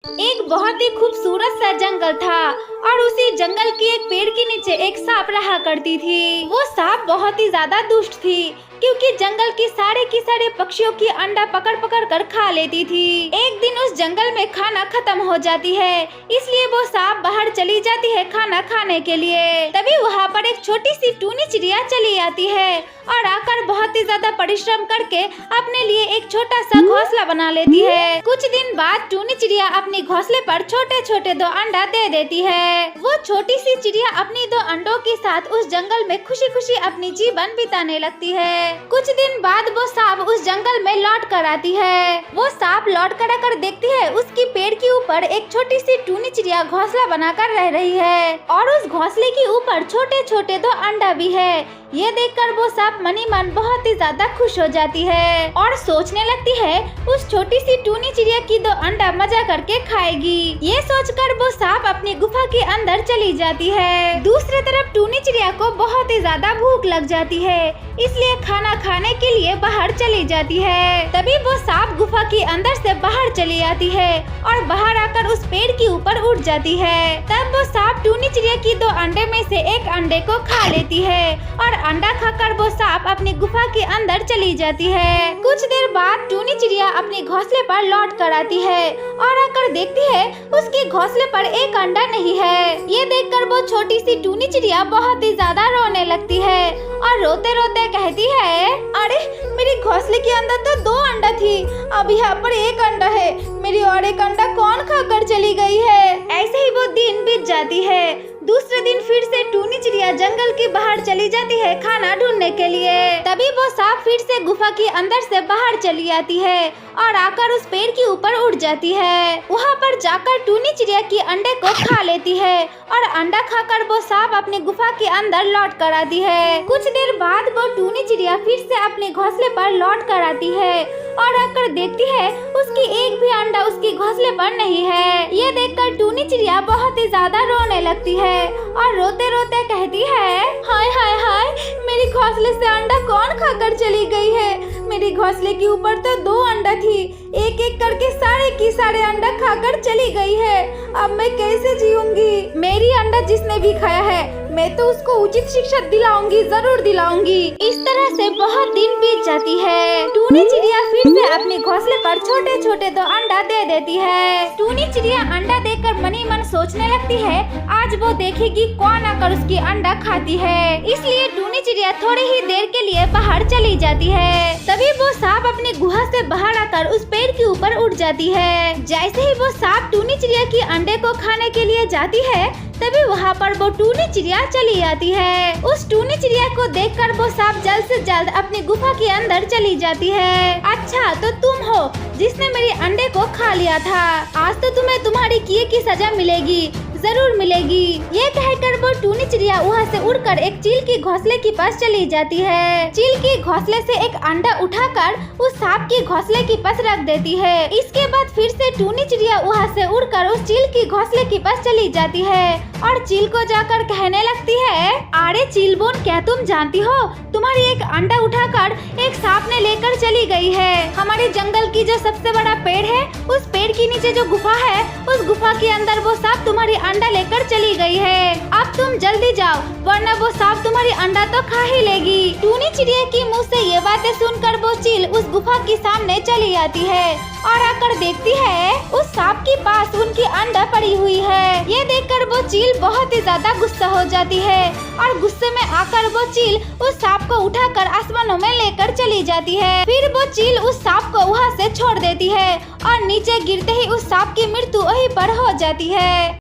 एक बहुत ही खूबसूरत सा जंगल था और उसी जंगल के एक पेड़ के नीचे एक सांप रहा करती थी। वो सांप बहुत ही ज्यादा दुष्ट थी क्योंकि जंगल की सारे पक्षियों की अंडा पकड़ पकड़ कर खा लेती थी। एक दिन उस जंगल में खाना खत्म हो जाती है, इसलिए वो सांप बाहर चली जाती है खाना खाने के लिए। तभी वहाँ पर एक छोटी सी टूनी चिड़िया चली आती है और आकर बहुत ही ज्यादा परिश्रम करके अपने लिए एक छोटा सा घोंसला बना लेती है। कुछ दिन बाद टूनी चिड़िया अपने घोंसले पर छोटे छोटे 2 अंडा दे देती है। वो छोटी सी चिड़िया अपनी 2 अंडों के साथ उस जंगल में खुशी खुशी अपनी जीवन बिताने लगती है। कुछ दिन बाद वो सांप उस जंगल में लौट कर आती है। वो सांप लौट कर आकर देखती है उसकी पेड़ के ऊपर एक छोटी सी टूनी चिड़िया घोंसला बनाकर रह रही है और उस घोंसले के ऊपर छोटे छोटे 2 अंडा भी है। ये देखकर वो सांप मनी मन बहुत ही ज्यादा खुश हो जाती है और सोचने लगती है उस छोटी सी टूनी चिड़िया की 2 अंडा मजा करके खाएगी। ये सोचकर वो सांप अपनी गुफा के अंदर चली जाती है। दूसरी तरफ टूनी चिड़िया को बहुत ही ज्यादा भूख लग जाती है, इसलिए खाना खाने के लिए बाहर चली जाती है। तभी वो सांप गुफा के अंदर से बाहर चली आती है और बाहर आकर उस पेड़ के ऊपर उठ जाती है। तब वो सांप टूनी चिड़िया की 2 अंडे में से एक अंडे को खा लेती है और अंडा खाकर वो सांप अपनी गुफा के अंदर चली जाती है। कुछ देर बाद टूनी चिड़िया अपने घोंसले पर लौट कर आती है और आकर देखती है उसके घोंसले पर एक अंडा नहीं है। ये देखकर वो छोटी सी टूनी चिड़िया बहुत ही ज्यादा रोने लगती है और रोते रोते कहती है, अरे मेरी घोंसले के अंदर तो 2 अंडा थी, अब यहाँ पर एक अंडा है। मेरी और एक अंडा कौन खाकर चली गई है। ऐसे ही वो दिन बीत जाती है। दूसरे दिन फिर से टूनी चिड़िया जंगल के बाहर चली जाती है खाना ढूंढने के लिए। तभी वो सांप फिर से गुफा के अंदर से बाहर चली आती है और आकर उस पेड़ के ऊपर उड़ जाती है। वहाँ पर जाकर टूनी चिड़िया की अंडे को खा लेती है और अंडा खाकर वो सांप अपनी गुफा के अंदर लौट कर आती है। कुछ देर बाद वो टूनी चिड़िया फिर से अपने घोंसले पर लौट कर आती है और आकर देखती है उसकी एक भी अंडा उसके घोंसले पर नहीं है। ये देखकर टूनी चिड़िया बहुत ही ज्यादा रोने लगती है और रोते रोते कहती है, हाय हाय हाय, मेरी घोंसले से अंडा कौन खाकर चली गई है। मेरी घोंसले के ऊपर तो 2 अंडा थी, एक एक करके सारे अंडा खाकर चली गई है। अब मैं कैसे जीऊंगी। मेरी अंडा जिसने भी खाया है मैं तो उसको उचित शिक्षा दिलाऊंगी, जरूर दिलाऊंगी। इस तरह से बहुत दिन बीत जाती है। टूनी चिड़िया फिर से अपने घोंसले पर छोटे छोटे 2 अंडा दे देती है। टूनी चिड़िया अंडा देकर मनी मन सोचने लगती है आज वो देखेगी कौन आकर उसकी अंडा खाती है। इसलिए टूनी चिड़िया थोड़ी ही देर के लिए बाहर चली जाती है। तभी वो सांप अपने गुहा से बाहर आकर उस पेड़ के ऊपर उड़ जाती है। जैसे ही वो सांप टूनी चिड़िया की अंडे को खाने के लिए जाती है तभी वहाँ पर वो टूनी चिड़िया चली आती है। उस टूनी चिड़िया को देखकर वो सांप जल्द से जल्द अपनी गुफा के अंदर चली जाती है। अच्छा तो तुम हो जिसने मेरे अंडे को खा लिया था, आज तो तुम्हें तुम्हारी किए की सजा मिलेगी, जरूर मिलेगी। ये कहकर वो टूनी चिड़िया वहाँ से उड़कर एक चील के घोंसले के पास चली जाती है। चील के घोंसले से एक अंडा उठाकर उस सांप के घोंसले के पास रख देती है। इसके बाद फिर से टूनी चिड़िया वहाँ से उड़कर उस चील के घोंसले के पास चली जाती है और चील को जाकर कहने लगती है, अरे चील बोन, क्या तुम जानती हो तुम्हारी एक अंडा उठाकर एक सांप ने लेकर चली गई है। हमारे जंगल की जो सबसे बड़ा पेड़ है उस पेड़ के नीचे जो गुफा है उस गुफा के अंदर वो सांप तुम्हारी अंडा लेकर चली गई है। अब तुम जल्दी जाओ वरना वो सांप तुम्हारी अंडा तो खा ही लेगी। टूनी चिड़िया की मुंह से ये बातें सुनकर वो चील उस गुफा के सामने चली आती है और आकर देखती है उस सांप के पास उनकी अंडा पड़ी हुई है। ये देखकर वो चील बहुत ही ज्यादा गुस्सा हो जाती है और गुस्से में आकर वो चील उस सांप को उठाकर आसमानों में लेकर चली जाती है। फिर वो चील उस सांप को वहाँ से छोड़ देती है और नीचे गिरते ही उस सांप की मृत्यु वहीं पर हो जाती है।